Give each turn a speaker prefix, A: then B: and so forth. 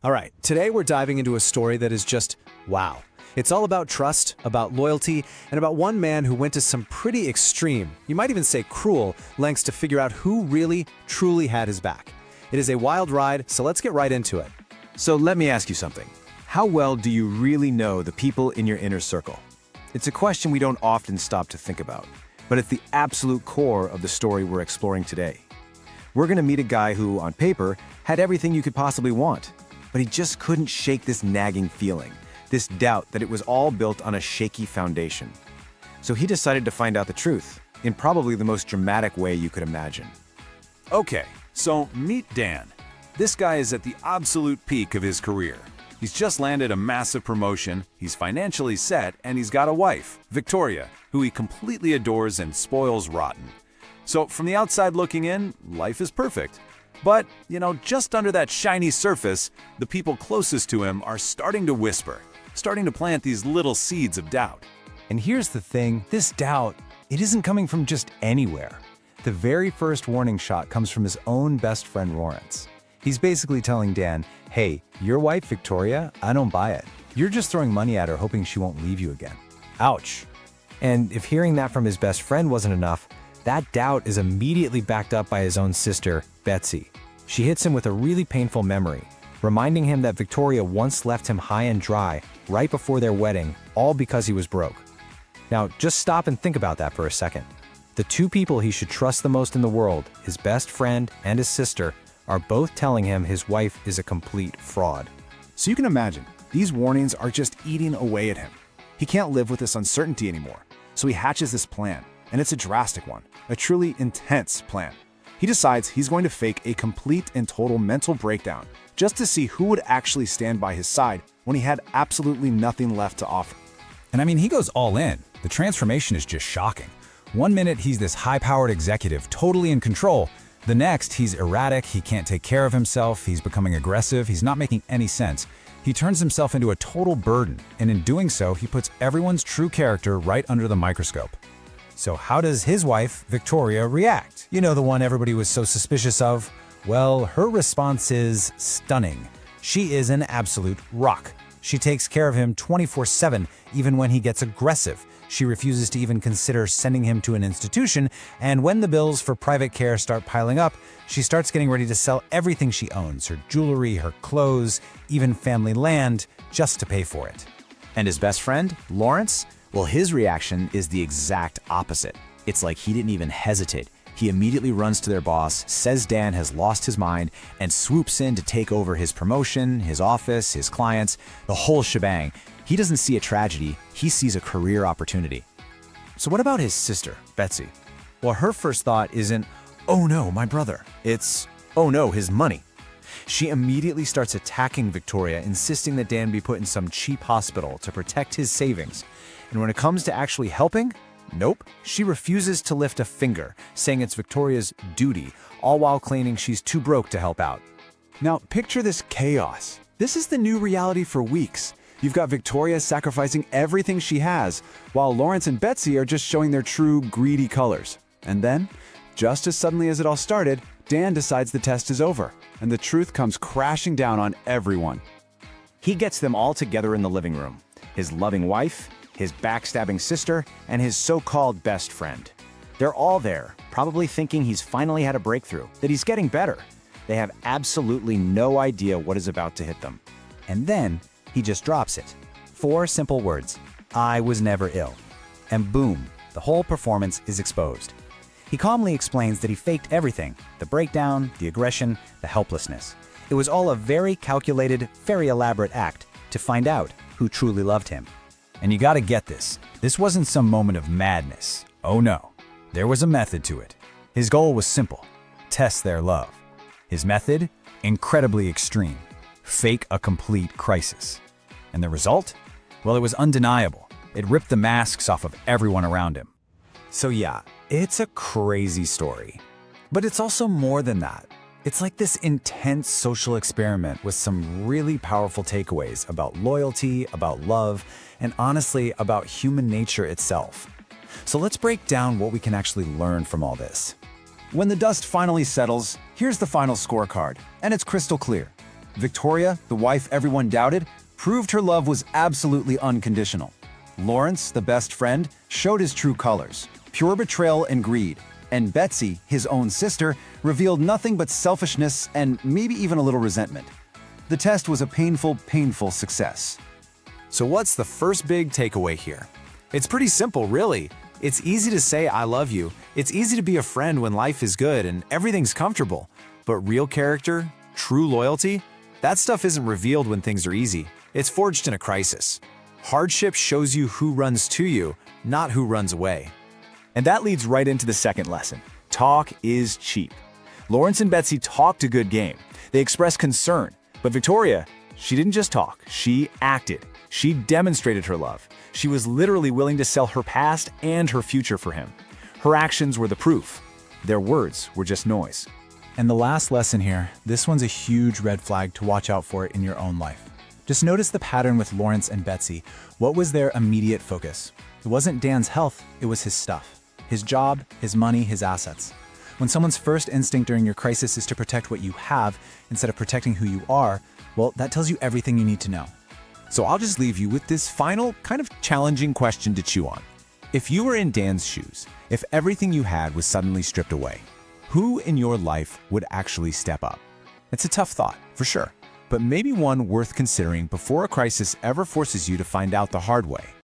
A: All right, today we're diving into a story that is just wow. It's all about trust, about loyalty, and about one man who went to some pretty extreme, you might even say cruel, lengths to figure out who really, truly had his back. It is a wild ride, so let's get right into it.
B: So let me ask you something. How well do you really know the people in your inner circle? It's a question we don't often stop to think about, but it's the absolute core of the story we're exploring today. We're going to meet a guy who, on paper, had everything you could possibly want, but he just couldn't shake this nagging feeling, this doubt that it was all built on a shaky foundation. So he decided to find out the truth, in probably the most dramatic way you could imagine.
C: Okay, so meet Dan. This guy is at the absolute peak of his career. He's just landed a massive promotion, he's financially set, and he's got a wife, Victoria, who he completely adores and spoils rotten. So from the outside looking in, life is perfect. But, just under that shiny surface, the people closest to him are starting to whisper, starting to plant these little seeds of doubt.
B: And here's the thing, this doubt, it isn't coming from just anywhere. The very first warning shot comes from his own best friend Lawrence. He's basically telling Dan, hey, your wife Victoria, I don't buy it. You're just throwing money at her hoping she won't leave you again. Ouch. And if hearing that from his best friend wasn't enough, that doubt is immediately backed up by his own sister, Betsy. She hits him with a really painful memory, reminding him that Victoria once left him high and dry right before their wedding, all because he was broke. Now, just stop and think about that for a second. The two people he should trust the most in the world, his best friend and his sister, are both telling him his wife is a complete fraud.
D: So you can imagine, these warnings are just eating away at him. He can't live with this uncertainty anymore, so he hatches this plan, and it's a drastic one, a truly intense plan. He decides he's going to fake a complete and total mental breakdown just to see who would actually stand by his side when he had absolutely nothing left to offer.
E: And I mean, he goes all in. The transformation is just shocking. One minute he's this high-powered executive, totally in control. The next, he's erratic, he can't take care of himself, he's becoming aggressive, he's not making any sense. He turns himself into a total burden, and in doing so, he puts everyone's true character right under the microscope. So how does his wife, Victoria, react? You know, the one everybody was so suspicious of? Well, her response is stunning. She is an absolute rock. She takes care of him 24/7, even when he gets aggressive. She refuses to even consider sending him to an institution, and when the bills for private care start piling up, she starts getting ready to sell everything she owns, her jewelry, her clothes, even family land, just to pay for it.
F: And his best friend, Lawrence? Well, his reaction is the exact opposite. It's like he didn't even hesitate. He immediately runs to their boss, says Dan has lost his mind, and swoops in to take over his promotion, his office, his clients, the whole shebang. He doesn't see a tragedy, he sees a career opportunity.
B: So what about his sister, Betsy? Well, her first thought isn't, oh no, my brother. It's, oh no, his money. She immediately starts attacking Victoria, insisting that Dan be put in some cheap hospital to protect his savings. And when it comes to actually helping, nope. She refuses to lift a finger, saying it's Victoria's duty, all while claiming she's too broke to help out.
D: Now, picture this chaos. This is the new reality for weeks. You've got Victoria sacrificing everything she has, while Lawrence and Betsy are just showing their true greedy colors. And then, just as suddenly as it all started, Dan decides the test is over, and the truth comes crashing down on everyone.
F: He gets them all together in the living room. His loving wife, his backstabbing sister, and his so-called best friend. They're all there, probably thinking he's finally had a breakthrough, that he's getting better. They have absolutely no idea what is about to hit them.
E: And then he just drops it. 4 simple words. I was never ill. And boom, the whole performance is exposed. He calmly explains that he faked everything, the breakdown, the aggression, the helplessness. It was all a very calculated, very elaborate act to find out who truly loved him. And you gotta get this. This wasn't some moment of madness. Oh no. There was a method to it. His goal was simple. Test their love. His method? Incredibly extreme. Fake a complete crisis. And the result? Well, it was undeniable. It ripped the masks off of everyone around him. So yeah, it's a crazy story. But it's also more than that. It's like this intense social experiment with some really powerful takeaways about loyalty, about love, and honestly, about human nature itself. So let's break down what we can actually learn from all this.
D: When the dust finally settles, here's the final scorecard, and it's crystal clear.
B: Victoria, the wife everyone doubted, proved her love was absolutely unconditional. Lawrence, the best friend, showed his true colors, pure betrayal and greed. And Betsy, his own sister, revealed nothing but selfishness and maybe even a little resentment. The test was a painful, painful success.
A: So what's the first big takeaway here? It's pretty simple, really. It's easy to say I love you. It's easy to be a friend when life is good and everything's comfortable. But real character, true loyalty, that stuff isn't revealed when things are easy. It's forged in a crisis. Hardship shows you who runs to you, not who runs away.
D: And that leads right into the second lesson. Talk is cheap. Lawrence and Betsy talked a good game. They expressed concern. But Victoria, she didn't just talk, she acted. She demonstrated her love. She was literally willing to sell her past and her future for him. Her actions were the proof. Their words were just noise.
B: And the last lesson here, this one's a huge red flag to watch out for in your own life. Just notice the pattern with Lawrence and Betsy. What was their immediate focus? It wasn't Dan's health, it was his stuff. His job, his money, his assets. When someone's first instinct during your crisis is to protect what you have instead of protecting who you are, well, that tells you everything you need to know.
C: So I'll just leave you with this final, kind of challenging question to chew on. If you were in Dan's shoes, if everything you had was suddenly stripped away, who in your life would actually step up? It's a tough thought, for sure, but maybe one worth considering before a crisis ever forces you to find out the hard way.